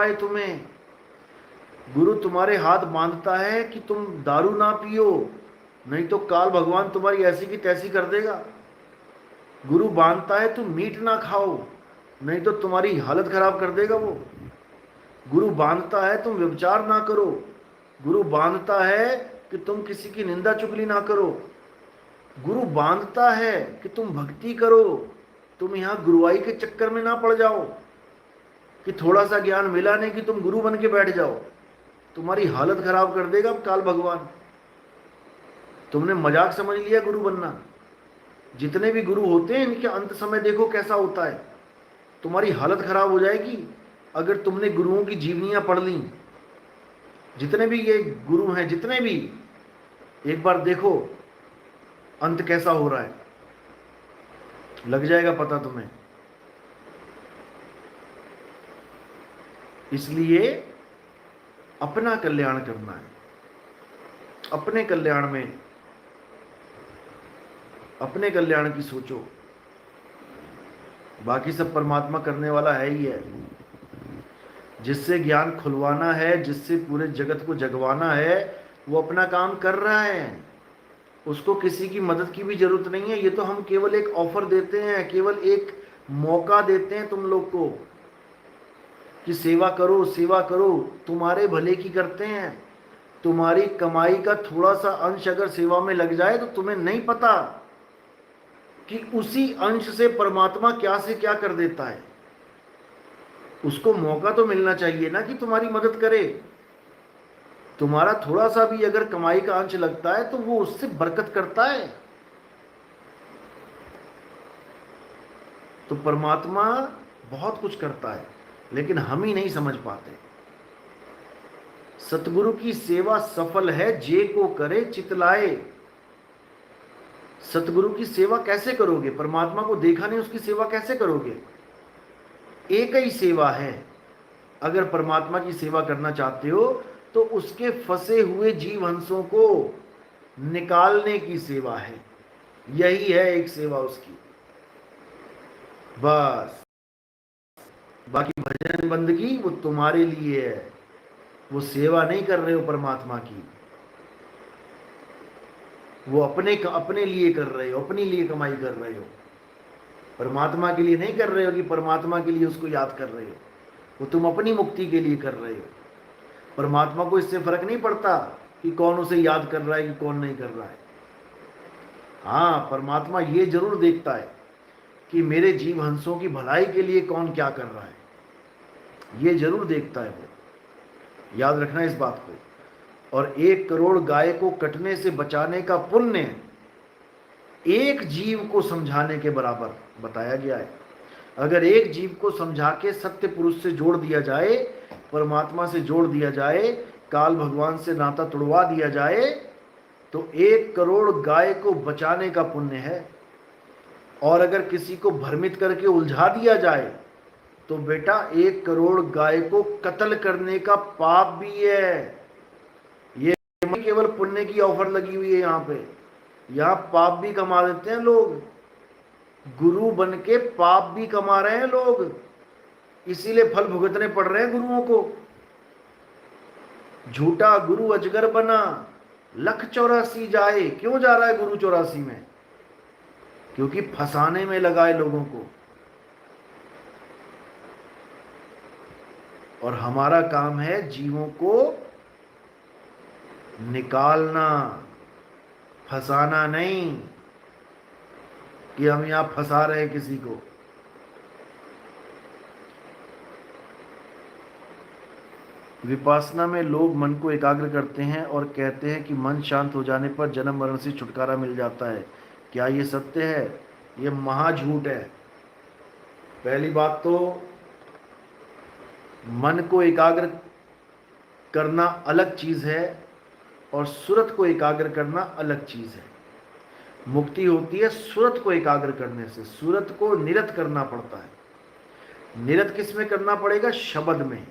है तुम्हें। गुरु तुम्हारे हाथ बांधता है कि तुम दारू ना पियो, नहीं तो काल भगवान तुम्हारी ऐसी की तैसी कर देगा। गुरु बांधता है तुम मीट ना खाओ, नहीं तो तुम्हारी हालत खराब कर देगा वो। गुरु बांधता है तुम व्यभिचार ना करो, गुरु बांधता है कि तुम किसी की निंदा चुगली ना करो। गुरु बांधता है कि तुम भक्ति करो, तुम यहां गुरुवाई के चक्कर में ना पड़ जाओ कि थोड़ा सा ज्ञान मिला नहीं कि तुम गुरु बन के बैठ जाओ। तुम्हारी हालत खराब कर देगा काल भगवान। तुमने मजाक समझ लिया गुरु बनना। जितने भी गुरु होते हैं इनके अंत समय देखो कैसा होता है। तुम्हारी हालत खराब हो जाएगी अगर तुमने गुरुओं की जीवनियां पढ़ ली। जितने भी ये गुरु हैं, जितने भी, एक बार देखो अंत कैसा हो रहा है, लग जाएगा पता तुम्हें। इसलिए अपना कल्याण करना है, अपने कल्याण में, अपने कल्याण की सोचो। बाकी सब परमात्मा करने वाला है ही है। जिससे ज्ञान खुलवाना है, जिससे पूरे जगत को जगवाना है, वो अपना काम कर रहा है। उसको किसी की मदद की भी जरूरत नहीं है। ये तो हम केवल एक ऑफर देते हैं, केवल एक मौका देते हैं तुम लोग को कि सेवा करो, सेवा करो। तुम्हारे भले की करते हैं। तुम्हारी कमाई का थोड़ा सा अंश अगर सेवा में लग जाए तो तुम्हें नहीं पता कि उसी अंश से परमात्मा क्या से क्या कर देता है। उसको मौका तो मिलना चाहिए ना कि तुम्हारी मदद करे। तुम्हारा थोड़ा सा भी अगर कमाई का अंश लगता है तो वो उससे बरकत करता है। तो परमात्मा बहुत कुछ करता है, लेकिन हम ही नहीं समझ पाते। सतगुरु की सेवा सफल है जे को करे चितलाए। सतगुरु की सेवा कैसे करोगे? परमात्मा को देखा नहीं, उसकी सेवा कैसे करोगे? एक ही सेवा है। अगर परमात्मा की सेवा करना चाहते हो तो उसके फंसे हुए जीव हंसों को निकालने की सेवा है। यही है एक सेवा उसकी, बस। बाकी भजन बंदगी वो तुम्हारे लिए है। वो सेवा नहीं कर रहे हो परमात्मा की, वो अपने लिए कर रहे हो, अपने लिए कमाई कर रहे हो। परमात्मा के लिए नहीं कर रहे हो कि परमात्मा के लिए उसको याद कर रहे हो। वो तुम अपनी मुक्ति के लिए कर रहे हो। परमात्मा को इससे फर्क नहीं पड़ता कि कौन उसे याद कर रहा है कि कौन नहीं कर रहा है। हाँ, परमात्मा ये जरूर देखता है कि मेरे जीव हंसों की भलाई के लिए कौन क्या कर रहा है। ये जरूर देखता है वो। याद रखना इस बात को। और 1 करोड़ गाय को कटने से बचाने का पुण्य एक जीव को समझाने के बराबर बताया गया है। अगर एक जीव को समझा के सत्य पुरुष से जोड़ दिया जाए, परमात्मा से जोड़ दिया जाए, काल भगवान से नाता तुड़वा दिया जाए, तो 1 करोड़ गाय को बचाने का पुण्य है। और अगर किसी को भ्रमित करके उलझा दिया जाए तो बेटा 1 करोड़ गाय को कत्ल करने का पाप भी है। ये केवल पुण्य की ऑफर लगी हुई है यहाँ पे। यहाँ पाप भी कमा देते हैं लोग। गुरु बन के पाप भी कमा रहे हैं लोग, इसीलिए फल भुगतने पड़ रहे हैं गुरुओं को। झूठा गुरु अजगर बना, लख 84 जाए। क्यों जा रहा है गुरु 84 में? क्योंकि फंसाने में लगा है लोगों को। और हमारा काम है जीवों को निकालना, फंसाना नहीं कि हम यहां फंसा रहे हैं किसी को। विपासना में लोग मन को एकाग्र करते हैं और कहते हैं कि मन शांत हो जाने पर जन्म मरण से छुटकारा मिल जाता है। क्या ये सत्य है? ये महाझूठ है। पहली बात तो मन को एकाग्र करना अलग चीज है और सुरत को एकाग्र करना अलग चीज है। मुक्ति होती है सुरत को एकाग्र करने से। सुरत को निरत करना पड़ता है। निरत किस में करना पड़ेगा? शब्द में।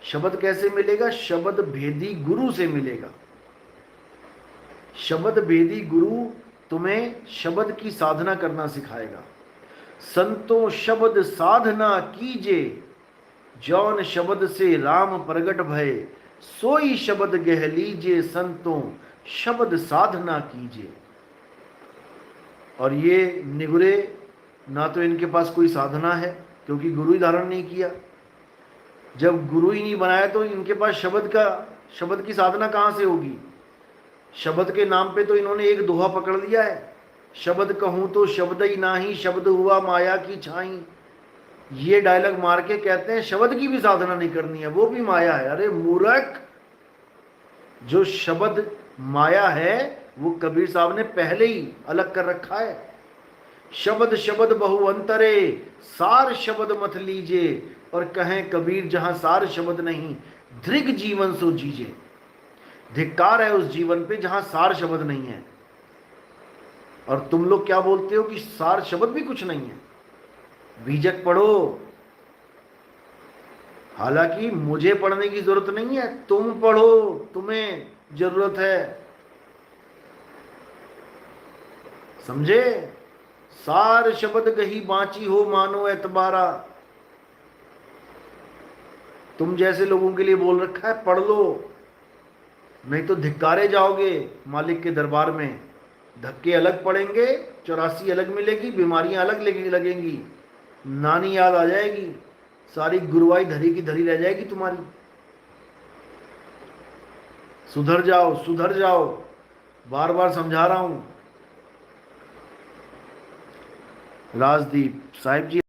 शब्द कैसे मिलेगा? शब्द भेदी गुरु से मिलेगा। शब्द भेदी गुरु तुम्हें शब्द की साधना करना सिखाएगा। संतो शब्द साधना कीजे, जौन शब्द से राम प्रगट भय, सोई शब्द गह लीजे संतों, शब्द साधना कीजिए। और ये निगुरे, ना तो इनके पास कोई साधना है क्योंकि गुरु ही धारण नहीं किया। जब गुरु ही नहीं बनाया तो इनके पास शब्द की साधना कहां से होगी। शब्द के नाम पे तो इन्होंने एक दोहा पकड़ लिया है, शब्द कहूं तो शब्द ही नाही, शब्द हुआ माया की छाई। ये डायलॉग मार के कहते हैं शब्द की भी साधना नहीं करनी है, वो भी माया है। अरे मूर्ख, जो शब्द माया है वो कबीर साहब ने पहले ही अलग कर रखा है। शब्द शब्द बहु अंतरे, सार शब्द मत लीजे। और कहें कबीर जहां सार शब्द नहीं, दृग जीवन सो जीजे। धिक्कार है उस जीवन पे जहां सार शब्द नहीं है। और तुम लोग क्या बोलते हो कि सार शब्द भी कुछ नहीं है। बीजक पढ़ो, हालांकि मुझे पढ़ने की जरूरत नहीं है, तुम पढ़ो, तुम्हें जरूरत है, समझे। सार शब्द गही बांची हो मानो एतबारा। तुम जैसे लोगों के लिए बोल रखा है पढ़ लो, नहीं तो धिक्कारे जाओगे मालिक के दरबार में। धक्के अलग पड़ेंगे, 84 अलग मिलेगी, बीमारियां अलग लगेंगी, नानी याद आ जाएगी, सारी गुरुवाई धरी की धरी रह जाएगी तुम्हारी। सुधर जाओ, सुधर जाओ, बार बार समझा रहा हूं। राजदीप साहिब जी